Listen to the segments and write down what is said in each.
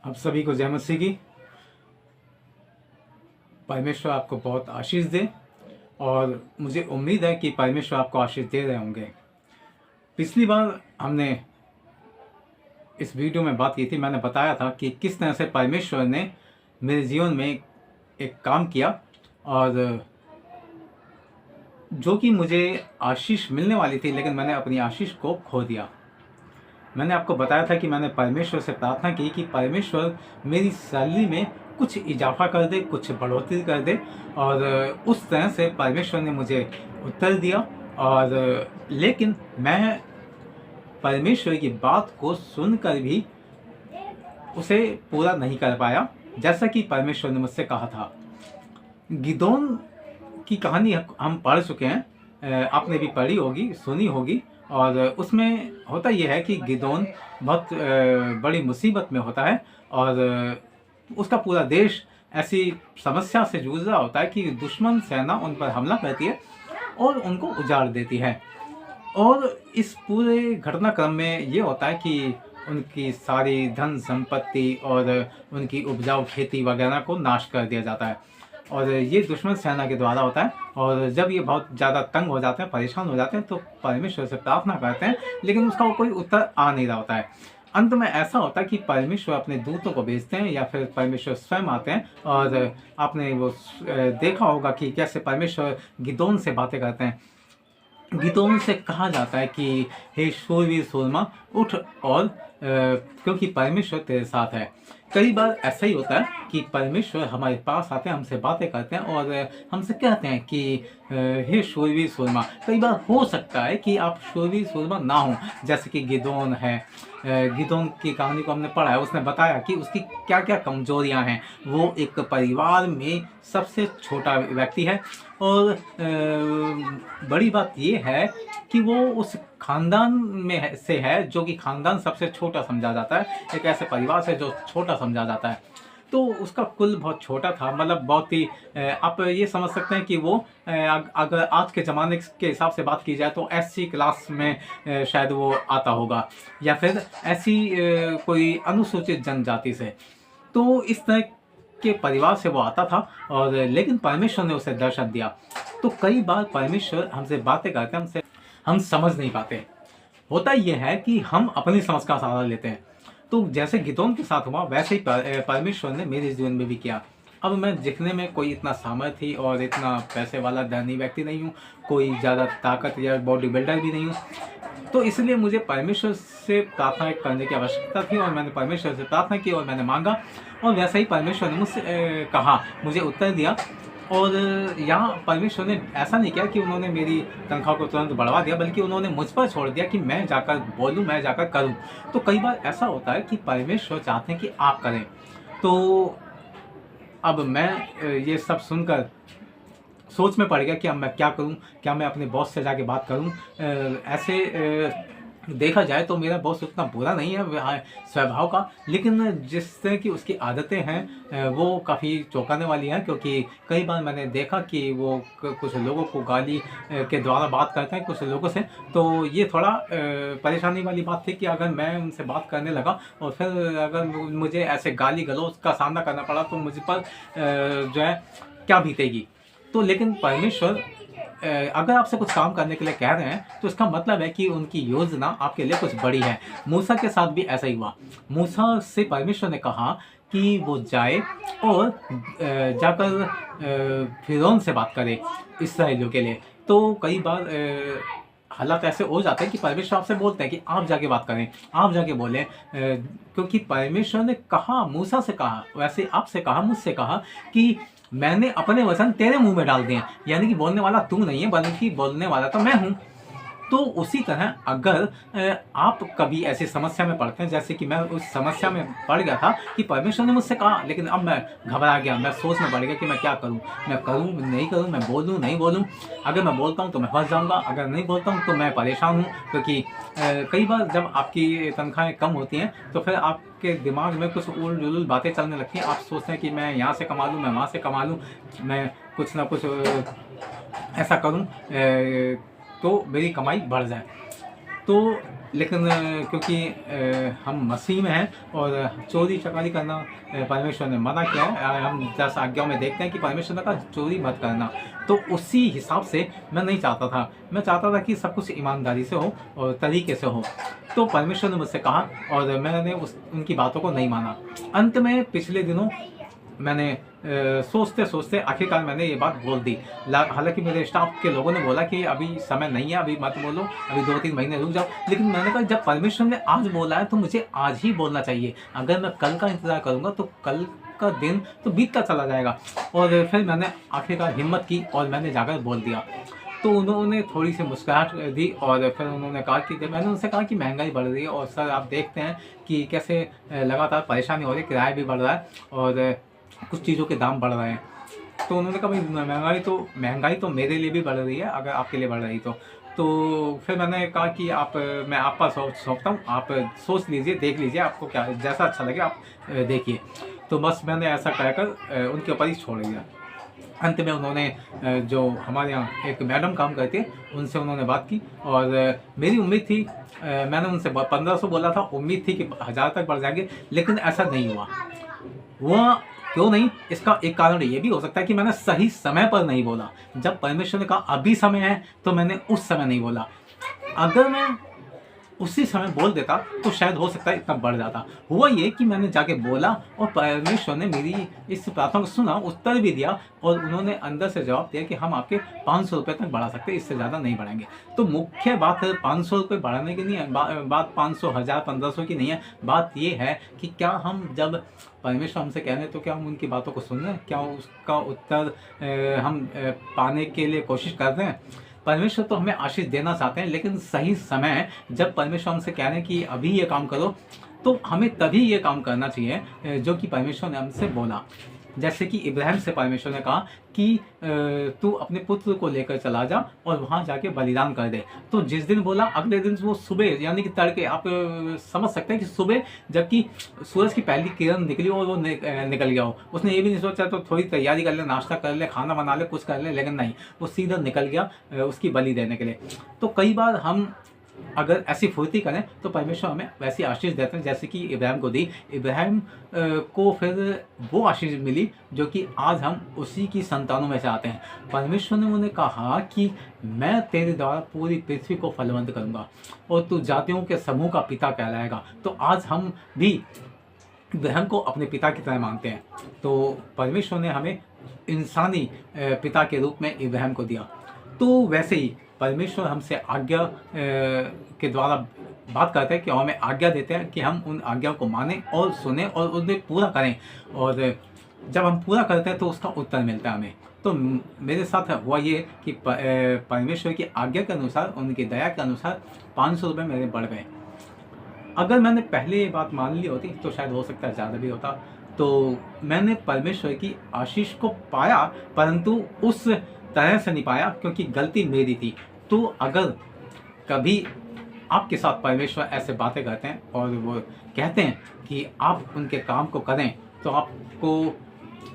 आप सभी को जय मसीह की। परमेश्वर आपको बहुत आशीष दे और मुझे उम्मीद है कि परमेश्वर आपको आशीष दे रहे होंगे। पिछली बार हमने इस वीडियो में बात की थी, मैंने बताया था कि किस तरह से परमेश्वर ने मेरे जीवन में एक काम किया और जो कि मुझे आशीष मिलने वाली थी, लेकिन मैंने अपनी आशीष को खो दिया। मैंने आपको बताया था कि मैंने परमेश्वर से प्रार्थना की कि परमेश्वर मेरी सैलरी में कुछ इजाफा कर दे, कुछ बढ़ोतरी कर दे, और उस तरह से परमेश्वर ने मुझे उत्तर दिया। और लेकिन मैं परमेश्वर की बात को सुनकर भी उसे पूरा नहीं कर पाया, जैसा कि परमेश्वर ने मुझसे कहा था। गिदोन की कहानी हम पढ़ चुके हैं, आपने भी पढ़ी होगी, सुनी होगी। और उसमें होता यह है कि गिदोन बहुत बड़ी मुसीबत में होता है और उसका पूरा देश ऐसी समस्या से जूझ रहा होता है कि दुश्मन सेना उन पर हमला करती है और उनको उजाड़ देती है। और इस पूरे घटनाक्रम में ये होता है कि उनकी सारी धन संपत्ति और उनकी उपजाऊ खेती वगैरह को नाश कर दिया जाता है, और ये दुश्मन सेना के द्वारा होता है। और जब ये बहुत ज़्यादा तंग हो जाते हैं, परेशान हो जाते हैं, तो परमेश्वर से प्रार्थना करते हैं, लेकिन उसका कोई उत्तर आ नहीं रहा होता है। अंत में ऐसा होता है कि परमेश्वर अपने दूतों को भेजते हैं या फिर परमेश्वर स्वयं आते हैं। और आपने वो देखा होगा कि कैसे परमेश्वर गिदोन से बातें करते हैं। गिदोन से कहा जाता है कि हे शूरवीर सूरमा, उठ और क्योंकि परमेश्वर तेरे साथ है। कई बार ऐसा ही होता है कि परमेश्वर हमारे पास आते हैं, हमसे बातें करते हैं और हमसे कहते हैं कि हे शूरवीर सूरमा। कई बार हो सकता है कि आप शूरवीर सूरमा ना हो, जैसे कि गिदोन है। गिदोन की कहानी को हमने पढ़ा है, उसने बताया कि उसकी क्या क्या कमजोरियां हैं। वो एक परिवार में सबसे छोटा व्यक्ति है और बड़ी बात ये है कि वो उस खानदान में से है जो कि खानदान सबसे छोटा समझा जाता है, एक ऐसे परिवार से जो छोटा समझा जाता है। तो उसका कुल बहुत छोटा था, मतलब बहुत ही आप ये समझ सकते हैं कि वो अगर आज के ज़माने के हिसाब से बात की जाए तो एससी क्लास में शायद वो आता होगा, या फिर ऐसी कोई अनुसूचित जनजाति से। तो इस तरह के परिवार से वो आता था, और लेकिन परमेश्वर ने उसे दर्शन दिया। तो कई बार परमेश्वर हमसे बातें करते हैं, हम समझ नहीं पाते। होता यह है कि हम अपनी समझ का सहारा लेते हैं। तो जैसे गिदोन के साथ हुआ, वैसे ही परमेश्वर ने मेरे जीवन में भी किया। अब मैं दिखने में कोई इतना सामर्थ्य और इतना पैसे वाला धनी व्यक्ति नहीं हूँ, कोई ज़्यादा ताकत या बॉडी बिल्डर भी नहीं हूँ। तो इसलिए मुझे परमेश्वर से प्रार्थना करने की आवश्यकता थी, और मैंने परमेश्वर से प्रार्थना की और मैंने मांगा, और वैसा ही परमेश्वर ने मुझसे कहा, मुझे उत्तर दिया। और यहाँ परमेश्वर ने ऐसा नहीं किया कि उन्होंने मेरी तनख्वाह को तुरंत बढ़वा दिया, बल्कि उन्होंने मुझ पर छोड़ दिया कि मैं जाकर बोलूँ, मैं जाकर करूँ। तो कई बार ऐसा होता है कि परमेश्वर चाहते हैं कि आप करें। तो अब मैं ये सब सुनकर सोच में पड़ गया कि अब मैं क्या करूं, क्या मैं अपने बॉस से जाके बात करूं। ऐसे देखा जाए तो मेरा बॉस उतना बुरा नहीं है स्वभाव का, लेकिन जिस तरह की उसकी आदतें हैं वो काफ़ी चौंकाने वाली हैं। क्योंकि कई बार मैंने देखा कि वो कुछ लोगों को गाली के द्वारा बात करते हैं, कुछ लोगों से। तो ये थोड़ा परेशानी वाली बात थी कि अगर मैं उनसे बात करने लगा और फिर अगर मुझे ऐसे गाली गलौज का सामना करना पड़ा तो मुझ पर जो है क्या बीतेगी। तो लेकिन परमेश्वर अगर आपसे कुछ काम करने के लिए कह रहे हैं तो इसका मतलब है कि उनकी योजना आपके लिए कुछ बड़ी है। मूसा के साथ भी ऐसा ही हुआ। मूसा से परमेश्वर ने कहा कि वो जाए और जाकर फिरौन से बात करे इस्राएलियों के लिए। तो कई बार हालात ऐसे हो जाते हैं कि परमेश्वर आपसे बोलते हैं कि आप जाके बात करें, आप जाके बोलें, क्योंकि परमेश्वर ने कहा, मूसा से कहा, वैसे आपसे कहा, मुझसे कहा कि मैंने अपने वचन तेरे मुंह में डाल दिए। यानी कि बोलने वाला तू नहीं है, बल्कि बोलने वाला तो मैं हूँ। तो उसी तरह अगर आप कभी ऐसी समस्या में पड़ते हैं, जैसे कि मैं उस समस्या में पड़ गया था कि परमेश्वर ने मुझसे कहा, लेकिन अब मैं घबरा गया, मैं सोच में पड़ गया कि मैं क्या करूं, मैं करूं नहीं करूं, मैं बोलूं नहीं बोलूं। अगर मैं बोलता हूं तो मैं फंस जाऊंगा, अगर नहीं बोलता हूं तो मैं परेशान हूं। क्योंकि कई बार जब आपकी तनख्वाहें कम होती हैं तो फिर आपके दिमाग में कुछ उल जुलूल बातें चलने लगती हैं। आप सोचते हैं कि मैं यहाँ से कमा लूँ, मैं वहाँ से कमा लूँ, मैं कुछ ना कुछ ऐसा करूँ तो मेरी कमाई बढ़ जाए। तो लेकिन क्योंकि हम मसीह में हैं और चोरी चकारी करना परमेश्वर ने मना किया है। हम 10 आज्ञाओं में देखते हैं कि परमेश्वर ने कहा चोरी मत करना। तो उसी हिसाब से मैं नहीं चाहता था, मैं चाहता था कि सब कुछ ईमानदारी से हो और तरीके से हो। तो परमेश्वर ने मुझसे कहा और मैंने उनकी बातों को नहीं माना। अंत में पिछले दिनों मैंने सोचते सोचते आखिरकार मैंने ये बात बोल दी। हालांकि मेरे स्टाफ के लोगों ने बोला कि अभी समय नहीं है, अभी मत बोलो, अभी 2-3 महीने रुक जाओ। लेकिन मैंने कहा जब परमेश्वर ने आज बोला है तो मुझे आज ही बोलना चाहिए। अगर मैं कल का इंतज़ार करूँगा तो कल का दिन तो बीतता चला जाएगा। और फिर मैंने आखिरकार हिम्मत की और मैंने जाकर बोल दिया। तो उन्होंने थोड़ी सी मुस्कुराहट दी और फिर उन्होंने कहा कि मैंने उनसे कहा कि महंगाई बढ़ रही है और सर आप देखते हैं कि कैसे लगातार परेशानी हो रही है, किराया भी बढ़ रहा है और कुछ चीज़ों के दाम बढ़ रहे हैं। तो उन्होंने कहा भाई महंगाई तो मेरे लिए भी बढ़ रही है, अगर आपके लिए बढ़ रही तो फिर मैंने कहा कि मैं आप पर सौंपता हूँ, आप सोच लीजिए, देख लीजिए, आपको क्या जैसा अच्छा लगे आप देखिए। तो बस मैंने ऐसा कहकर उनके ऊपर ही छोड़ दिया। अंत में उन्होंने जो हमारे यहाँ एक मैडम काम करती है उनसे उन्होंने बात की और मेरी उम्मीद थी, मैंने उनसे 1500 बोला था, उम्मीद थी कि 1000 तक बढ़ जाएंगे, लेकिन ऐसा नहीं हुआ। क्यों नहीं? इसका एक कारण ये भी हो सकता है कि मैंने सही समय पर नहीं बोला। जब परमेश्वर ने कहा अभी समय है तो मैंने उस समय नहीं बोला। अगर मैं उसी समय बोल देता तो शायद हो सकता है इतना बढ़ जाता। हुआ ये कि मैंने जाके बोला और परमेश्वर ने मेरी इस प्रार्थना को सुना, उत्तर भी दिया और उन्होंने अंदर से जवाब दिया कि हम आपके 500 रुपये तक बढ़ा सकते हैं, इससे ज़्यादा नहीं बढ़ाएंगे। तो मुख्य बात 500 रुपये बढ़ाने की नहीं है, बात 500, 1000, 1500 की नहीं है। बात ये है कि क्या हम जब परमेश्वर हमसे कह रहे हैं तो क्या हम उनकी बातों को सुन रहे हैं, क्या उसका उत्तर हम पाने के लिए कोशिश कर रहे हैं। परमेश्वर तो हमें आशीष देना चाहते हैं, लेकिन सही समय जब परमेश्वर हमसे कह रहे हैं कि अभी ये काम करो तो हमें तभी ये काम करना चाहिए जो कि परमेश्वर ने हमसे बोला। जैसे कि इब्राहिम से परमेश्वर ने कहा कि तू अपने पुत्र को लेकर चला जा और वहाँ जाके बलिदान कर दे। तो जिस दिन बोला अगले दिन वो सुबह यानी कि तड़के, आप समझ सकते हैं कि सुबह जबकि सूरज की पहली किरण निकली और वो निकल गया हो। उसने ये भी नहीं सोचा तो थोड़ी तैयारी कर ले, नाश्ता कर ले, खाना बना ले, कुछ कर ले, लेकिन नहीं, वो सीधा निकल गया उसकी बलि देने के लिए। तो कई बार हम अगर ऐसी फुर्ती करें तो परमेश्वर हमें वैसी आशीष देते हैं जैसे कि इब्राहिम को दी। इब्राहिम को फिर वो आशीष मिली जो कि आज हम उसी की संतानों में से आते हैं। परमेश्वर ने उन्हें कहा कि मैं तेरे द्वारा पूरी पृथ्वी को फलवंत करूंगा और तू जातियों के समूह का पिता कहलाएगा। तो आज हम भी इब्राहिम को अपने पिता की तरह मानते हैं। तो परमेश्वर ने हमें इंसानी पिता के रूप में इब्राहिम को दिया। तो वैसे ही परमेश्वर हमसे आज्ञा के द्वारा बात करते हैं कि हमें आज्ञा देते हैं कि हम उन आज्ञाओं को मानें और सुने और उन्हें पूरा करें। और जब हम पूरा करते हैं तो उसका उत्तर मिलता है हमें। तो मेरे साथ हुआ ये कि परमेश्वर की आज्ञा के अनुसार, उनकी दया के अनुसार 500 रुपये मेरे बढ़ गए। अगर मैंने पहले ये बात मान ली होती तो शायद हो सकता है ज़्यादा भी होता। तो मैंने परमेश्वर की आशीष को पाया, परंतु उस तरह से नहीं पाया क्योंकि गलती मेरी थी। तो अगर कभी आपके साथ परमेश्वर ऐसे बातें करते हैं और वो कहते हैं कि आप उनके काम को करें, तो आपको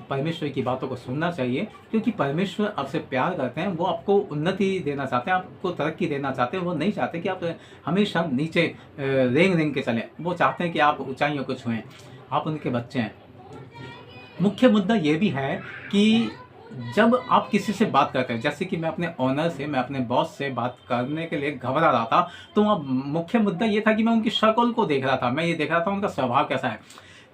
परमेश्वर की बातों को सुनना चाहिए, क्योंकि परमेश्वर आपसे प्यार करते हैं। वो आपको उन्नति देना चाहते हैं, आपको तरक्की देना चाहते हैं। वो नहीं चाहते कि आप हमेशा नीचे रेंग रेंग के चलें। वो चाहते हैं कि आप ऊंचाइयों को छुएं। आप उनके बच्चे हैं। मुख्य मुद्दा ये भी है कि जब आप किसी से बात करते हैं, जैसे कि मैं अपने ओनर से, मैं अपने बॉस से बात करने के लिए घबरा रहा था, तो वहाँ मुख्य मुद्दा ये था कि मैं उनकी शक्ल को देख रहा था, मैं ये देख रहा था उनका स्वभाव कैसा है।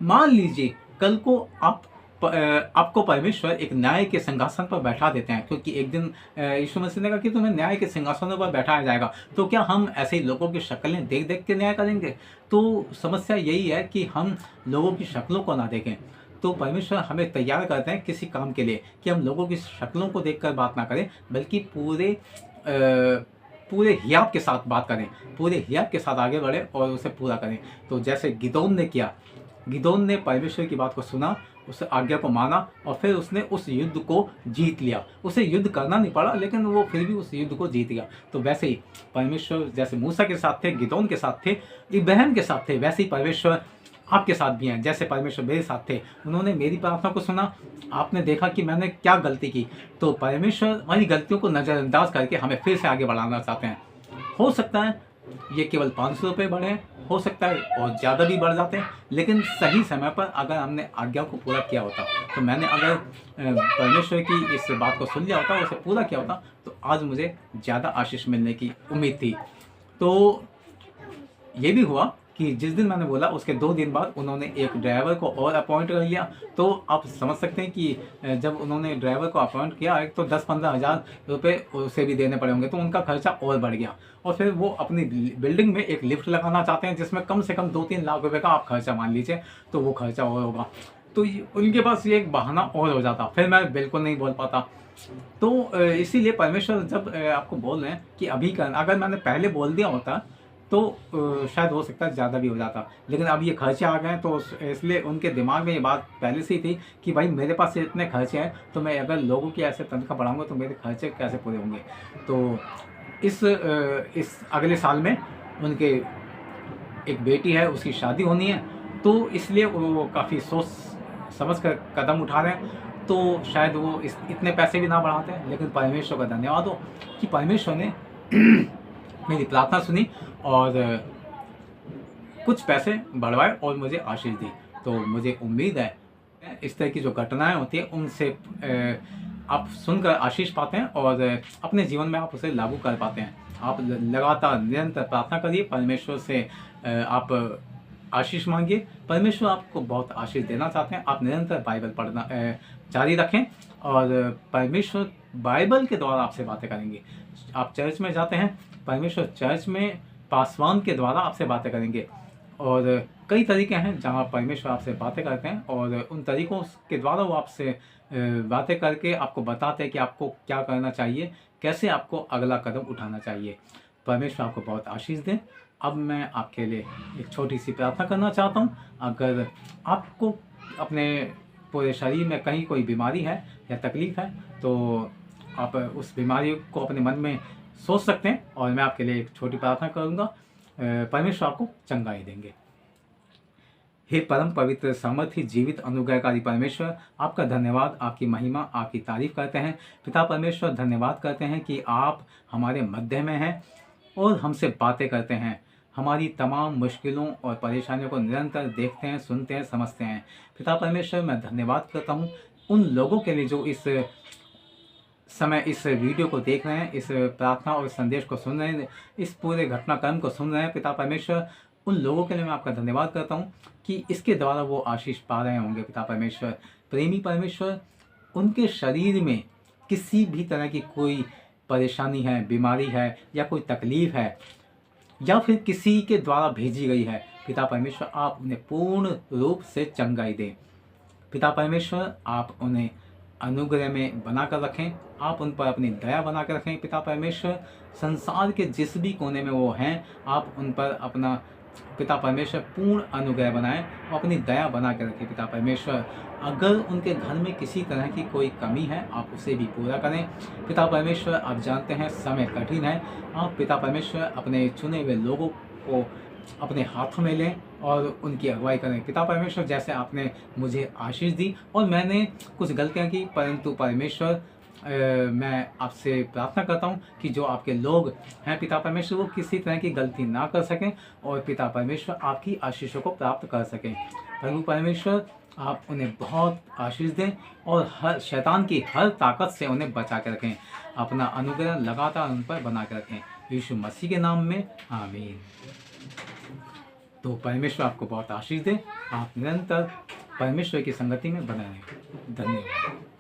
मान लीजिए कल को आपको परमेश्वर एक न्याय के सिंहासन पर बैठा देते हैं, क्योंकि एक दिन यीशु मसीह ने कहा कि तुम्हें न्याय के सिंहासनों पर बैठाया जाएगा। तो क्या हम ऐसे ही लोगों की शक्लें देख देख के न्याय करेंगे? तो समस्या यही है कि हम लोगों की शक्लों को ना देखें। तो परमेश्वर हमें तैयार करते हैं किसी काम के लिए कि हम लोगों की शक्लों को देखकर बात ना करें, बल्कि पूरे हियाब के साथ बात करें, पूरे हियाब के साथ आगे बढ़ें और उसे पूरा करें। तो जैसे गिदोन ने किया, गिदोन ने परमेश्वर की बात को सुना, उस आज्ञा को माना और फिर उसने उस युद्ध को जीत लिया। उसे युद्ध करना नहीं पड़ा, लेकिन वो फिर भी उस युद्ध को जीत गया। तो वैसे ही परमेश्वर जैसे मूसा के साथ थे, गिदोन के साथ थे, इब्राहिम के साथ थे, वैसे ही परमेश्वर आपके साथ भी हैं। जैसे परमेश्वर मेरे साथ थे, उन्होंने मेरी प्रार्थना को सुना, आपने देखा कि मैंने क्या गलती की, तो परमेश्वर हमारी गलतियों को नज़रअंदाज करके हमें फिर से आगे बढ़ाना चाहते हैं। हो सकता है ये केवल 500 रुपये बढ़े हैं, हो सकता है और ज़्यादा भी बढ़ जाते हैं, लेकिन सही समय पर अगर हमने आज्ञा को पूरा किया होता, तो मैंने अगर परमेश्वर की इस बात को सुन लिया होता, उसे पूरा किया होता, तो आज मुझे ज़्यादा आशीष मिलने की उम्मीद थी। तो ये भी हुआ कि जिस दिन मैंने बोला उसके 2 दिन बाद उन्होंने एक ड्राइवर को और अपॉइंट कर लिया। तो आप समझ सकते हैं कि जब उन्होंने ड्राइवर को अपॉइंट किया, एक तो 10-15 हज़ार रुपये उसे भी देने पड़े होंगे, तो उनका खर्चा और बढ़ गया। और फिर वो अपनी बिल्डिंग में एक लिफ्ट लगाना चाहते हैं जिसमें कम से कम 2-3 लाख रुपए का आप खर्चा मान लीजिए, तो वो खर्चा और होगा। तो उनके पास ये एक बहाना और हो जाता, फिर मैं बिल्कुल नहीं बोल पाता। तो इसीलिए परमेश्वर जब आपको बोल रहे हैं कि अभी कर, अगर मैंने पहले बोल दिया होता तो शायद हो सकता है ज़्यादा भी हो जाता, लेकिन अब ये खर्चे आ गए हैं, तो इसलिए उनके दिमाग में ये बात पहले से ही थी कि भाई मेरे पास इतने खर्चे हैं, तो मैं अगर लोगों की ऐसे तनख्वाह बढ़ाऊंगा तो मेरे खर्चे कैसे पूरे होंगे। तो इस अगले साल में उनके एक बेटी है, उसकी शादी होनी है, तो इसलिए वो काफ़ी सोच समझ कर कदम उठा रहे हैं। तो शायद वो इतने पैसे भी ना बढ़ाते हैं, लेकिन परमेश्वर का धन्यवाद हो कि परमेश्वर ने मेरी प्रार्थना सुनी और कुछ पैसे बढ़वाए और मुझे आशीष दी। तो मुझे उम्मीद है इस तरह की जो घटनाएं होती हैं उनसे आप सुनकर आशीष पाते हैं और अपने जीवन में आप उसे लागू कर पाते हैं। आप लगातार निरंतर प्रार्थना करिए, परमेश्वर से आप आशीष मांगिए। परमेश्वर आपको बहुत आशीष देना चाहते हैं। आप निरंतर बाइबल पढ़ना जारी रखें और परमेश्वर बाइबल के द्वारा आपसे बातें करेंगे। आप चर्च में जाते हैं, परमेश्वर चर्च में पासवान के द्वारा आपसे बातें करेंगे। और कई तरीके हैं जहां परमेश्वर आपसे बातें करते हैं और उन तरीकों के द्वारा वो आपसे बातें करके आपको बताते हैं कि आपको क्या करना चाहिए, कैसे आपको अगला कदम उठाना चाहिए। परमेश्वर आपको बहुत आशीष दें। अब मैं आपके लिए एक छोटी सी प्रार्थना करना चाहता हूँ। अगर आपको अपने पूरे शरीर में कहीं कोई बीमारी है या तकलीफ़ है, तो आप उस बीमारी को अपने मन में सोच सकते हैं और मैं आपके लिए एक छोटी प्रार्थना करूँगा। परमेश्वर आपको चंगाई देंगे। हे परम पवित्र सामर्थ्य जीवित अनुग्रहकारी परमेश्वर, आपका धन्यवाद, आपकी महिमा, आपकी तारीफ करते हैं। पिता परमेश्वर, धन्यवाद करते हैं कि आप हमारे मध्य में हैं और हमसे बातें करते हैं। हमारी तमाम मुश्किलों और परेशानियों को निरंतर देखते हैं, सुनते हैं, समझते हैं। पिता परमेश्वर, मैं धन्यवाद करता हूँ उन लोगों के लिए जो इस समय इस वीडियो को देख रहे हैं, इस प्रार्थना और संदेश को सुन रहे हैं, इस पूरे घटनाक्रम को सुन रहे हैं। पिता परमेश्वर, उन लोगों के लिए मैं आपका धन्यवाद करता हूँ कि इसके द्वारा वो आशीष पा रहे होंगे। पिता परमेश्वर, प्रेमी परमेश्वर, उनके शरीर में किसी भी तरह की कोई परेशानी है, बीमारी है या कोई तकलीफ़ है या फिर किसी के द्वारा भेजी गई है, पिता परमेश्वर आप उन्हें पूर्ण रूप से चंगाई दें। पिता परमेश्वर, आप उन्हें अनुग्रह में बनाकर रखें, आप उन पर अपनी दया बना कर रखें। पिता परमेश्वर, संसार के जिस भी कोने में वो हैं, आप उन पर अपना पिता परमेश्वर पूर्ण अनुग्रह बनाएं और अपनी दया बना कर रखें। पिता परमेश्वर, अगर उनके घर में किसी तरह की कोई कमी है, आप उसे भी पूरा करें। पिता परमेश्वर, आप जानते हैं समय कठिन है, आप पिता परमेश्वर अपने चुने हुए लोगों को अपने हाथों में लें और उनकी अगुवाई करें। पिता परमेश्वर, जैसे आपने मुझे आशीष दी और मैंने कुछ गलतियां की, परंतु परमेश्वर मैं आपसे प्रार्थना करता हूं कि जो आपके लोग हैं पिता परमेश्वर, वो किसी तरह की गलती ना कर सकें और पिता परमेश्वर आपकी आशीषों को प्राप्त कर सकें। प्रभु परमेश्वर, आप उन्हें बहुत आशीष दें और हर शैतान की हर ताकत से उन्हें बचा के रखें। अपना अनुग्रह लगातार उन पर बना के रखें, यीशु मसीह के नाम में, आमीन। तो परमेश्वर आपको बहुत आशीष दे। आप निरंतर परमेश्वर की संगति में बने रहें। धन्यवाद।